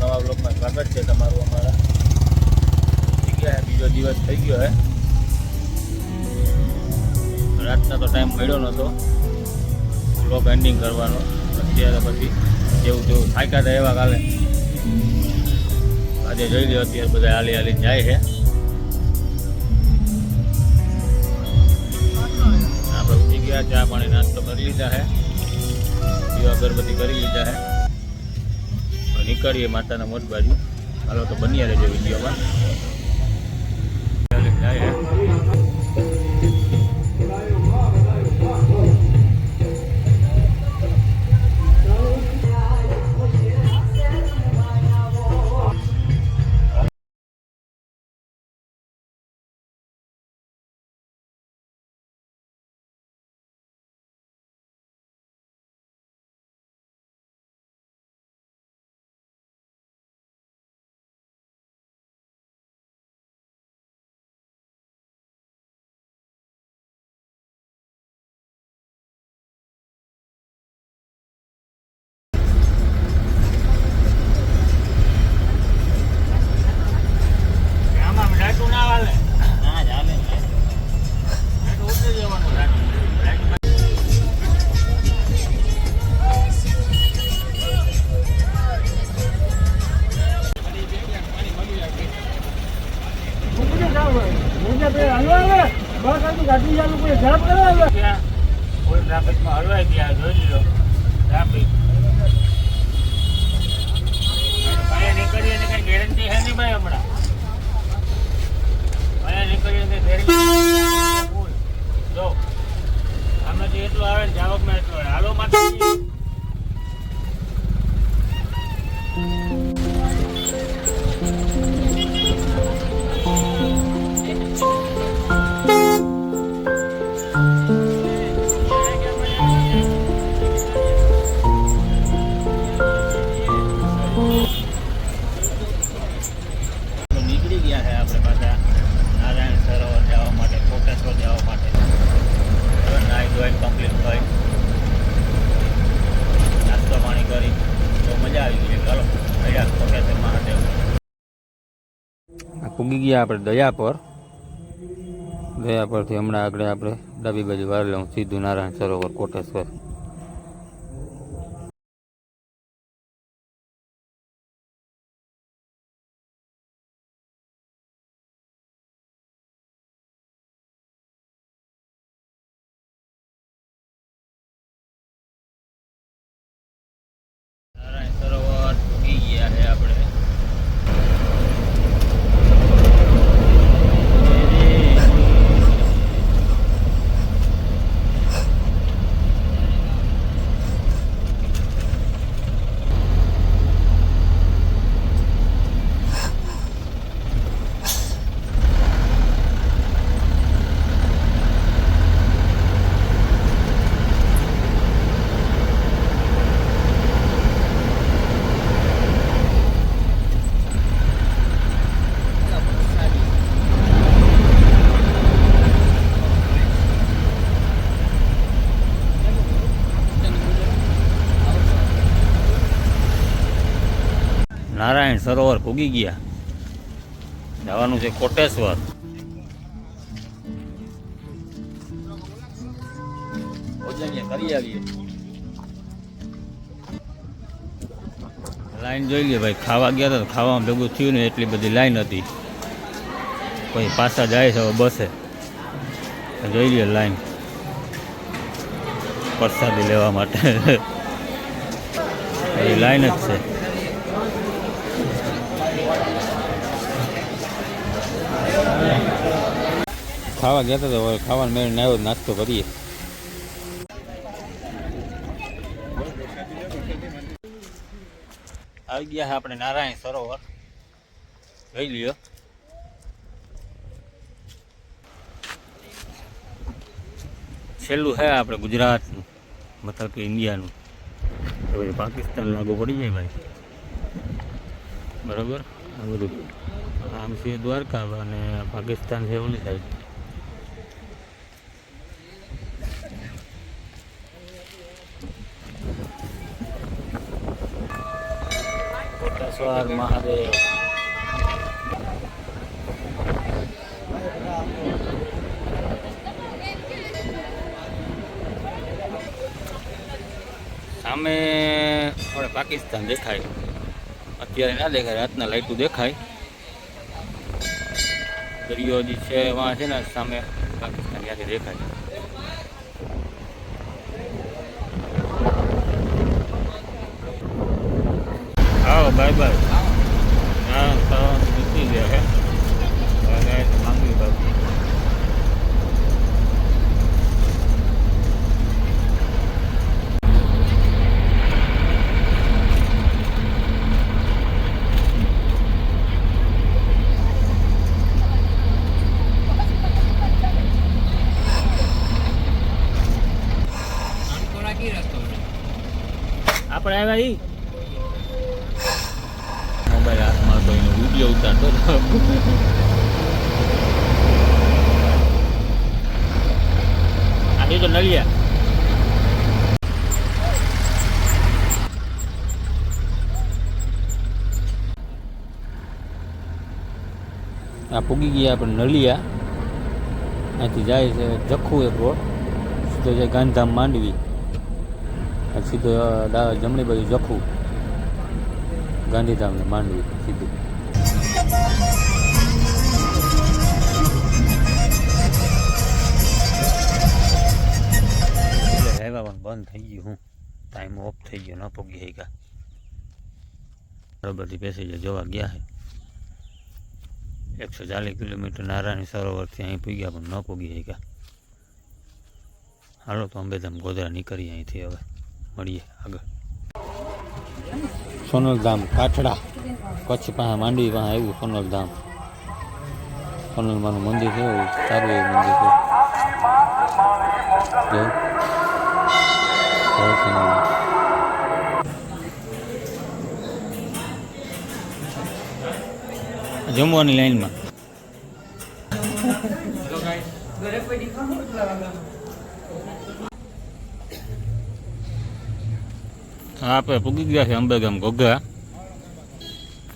નવા બ્લોગમાં સ્વાગત છે તમારું અમારા. બીજો દિવસ થઈ ગયો હે. રાતના તો ટાઈમ મળ્યો નહોતો બ્લોગ એન્ડિંગ કરવાનો. અત્યારે પછી જેવું તેવું થાક્યા હતા એવા કાલે આજે જોઈ લો. અત્યારે બધા હાલી હાલી જાય છે. આપણે ઉઠી ગયા, ચા પાણી નાસ્તો કરી લીધા છે, દીવા અગરબત્તી કરી લીધા છે. નીકળીએ માતાના મઠ બાજુ. હાલો તો બન્યા રહેજો વિડીયોમાં. જાય ટ્રાફિકમાં હલવાઈ ગયા. જોઈ લીધો ટ્રાફિક. અહીંયા નીકળીએ ને કઈ ગેરંટી છે નહીં ભાઈ. હમણાં અહીંયા નીકળીએ કઈ ગેરંટી જો આમાંથી એટલો આવે ને જાવકમાં એટલો આવે. હાલો માટે પૂગી ગયા આપણે દયાપર. દયાપરથી હમણાં આગળ આપણે ડાબી બાજુ વાર લઉં સીધું નારાયણ સરોવર કોટેશ્વર. નારાયણ સરોવર પૂગી ગયા છે આપણે. નારાયણ સરોવર પૂગી ગયા. જવાનું છે કોટેશ્વર. કરી આવીએ. લાઈન જોઈ લે ભાઈ. ખાવા ગયા હતા, ખાવામાં ભેગું થયું ને એટલી બધી લાઈન હતી. કોઈ પાછા જાય છે બસે. જોઈ લે લાઈન પ્રસાદી લેવા માટે. એ લાઈન જ છે. ખાવા ગયા હતા તો હવે ખાવાનું મેળવીને આવ્યો. નાસ્તો કરીએ. આવી ગયા આપણે નારાયણ સરોવર. જોઈ લ્યો. છેલ્લું છે આપણે ગુજરાતનું, મતલબ કે ઇન્ડિયાનું. તો પાકિસ્તાન લાગુ પડી જાય ભાઈ. બરાબર. આ બધું આમ છે દ્વારકા અને પાકિસ્તાન છે ઓલી સાઈડ. સ્વાર મહાદેવ. સામે આપણે પાકિસ્તાન દેખાય, અત્યારે ના દેખાય, રાતના લાઈટું દેખાય. દરિયો જે છે એમાં છે ને સામે પાકિસ્તાન ત્યાંથી દેખાય. આવો બાય બાય. હા તો નીકળી ગયા છે માંગવી બાબુ. આપણે આવ્યા ઈ મોબાઈલ હાથમાં તો એનો વિડીયો ઉતારતો આજે તો નલિયા. આ પૂગી ગયા આપણે નલિયા. અહીંથી જાય છે જખુ એક રોડ, સીધો જાય ગાંધીધામ માંડવી, સીધો જમણી બાજુ જખુ ગાંધીધામ ને માંડવી સીધું. એટલે રહેવા પણ બંધ થઈ ગયું. હું ટાઈમ ઓફ થઈ ગયો, ન પગી શક્યા. બરોબરથી પેસેન્જર જોવા ગયા છે 140 કિલોમીટર નારાયણ સરોવરથી અહીં પૂગ્યા પણ ન પગી શક્યા. હાલો તો અંબેધામ ગોધરા નીકળીએ અહીંથી. હવે મળીએ આગળ. સોનલધામ કાઠડા કચ્છ પાસે માંડવી પાસે આવ્યું સોનલધામ. સોનલમાનું મંદિર છે, સારું એવું મંદિર છે. જમવાની લાઈનમાં આપણે પૂગી ગયા છે અંબેગામ ઘોઘા.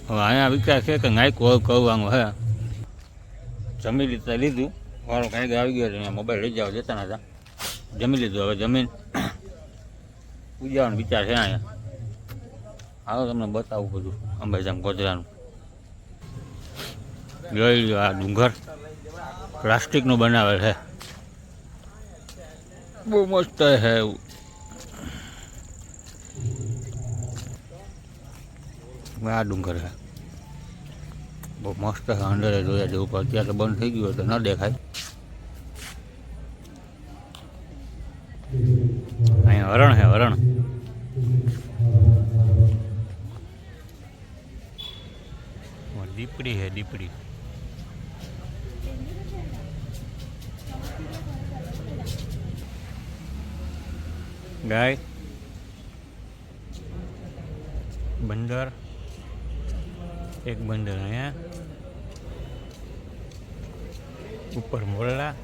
હવે અહીંયા વિચાર છે કે નાઈક કરવાનું હે. જમી લીધું, વાળો કાંઈક આવી ગયો અહીંયા મોબાઈલ લઈ જાવ જતા નતા. જમી લીધું, હવે જમીન પૂજાવાનો વિચાર છે અહીંયા. હાલો તમને બતાવું બધું અંબેગામ ગોધરાનું. જોઈ લો આ ડુંગર પ્લાસ્ટિકનું બનાવેલ છે, બહુ મસ્ત છે એવું. આ ડુંગર છે બહુ મસ્ત છે, અંદર જોયા જેવું. પણ અત્યારે તો બંધ થઈ ગયું તો ન દેખાય. અહીંયા હરણ છે, હરણ. દીપડી છે, દીપડી. ગાય, બંદર, એક બંદર અહીંયા ઉપર મોરલા,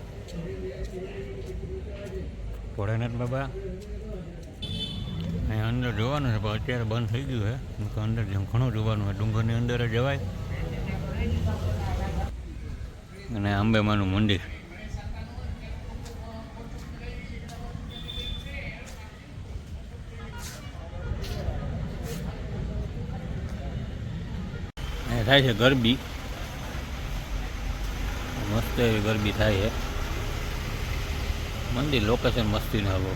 ભોળાનાથ બાબા. અહીંયા અંદર જોવાનું છે પણ અત્યારે બંધ થઈ ગયું છે. તો અંદર જેમ ઘણું જોવાનું હોય, ડુંગરની અંદર જવાય. અને અંબેમાનું મંદિર. થાય છે ગરબી, મસ્ત એવી ગરબી થાય છે. મંદિર લોકેશન મસ્તી ના લો.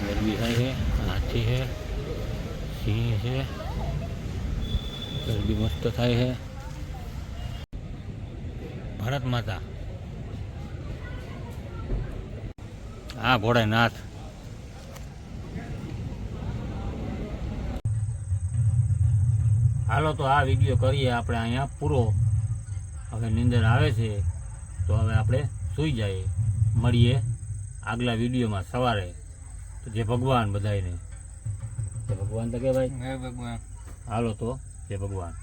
ગરબી થાય છે, હાથી છે, સિંહ છે, ગરબી મસ્ત થાય છે. ભારત માતા, હા ભોળાનાથ. હાલો તો આ વિડીયો કરીએ આપણે અહીંયા પૂરો. હવે નીંદર આવે છે તો હવે આપણે સૂઈ જઈએ. મળીએ આગલા વિડીયોમાં સવારે. તો જય ભગવાન બધાને. જય ભગવાન તો કે ભાઈ, જય ભગવાન. હાલો તો જય ભગવાન.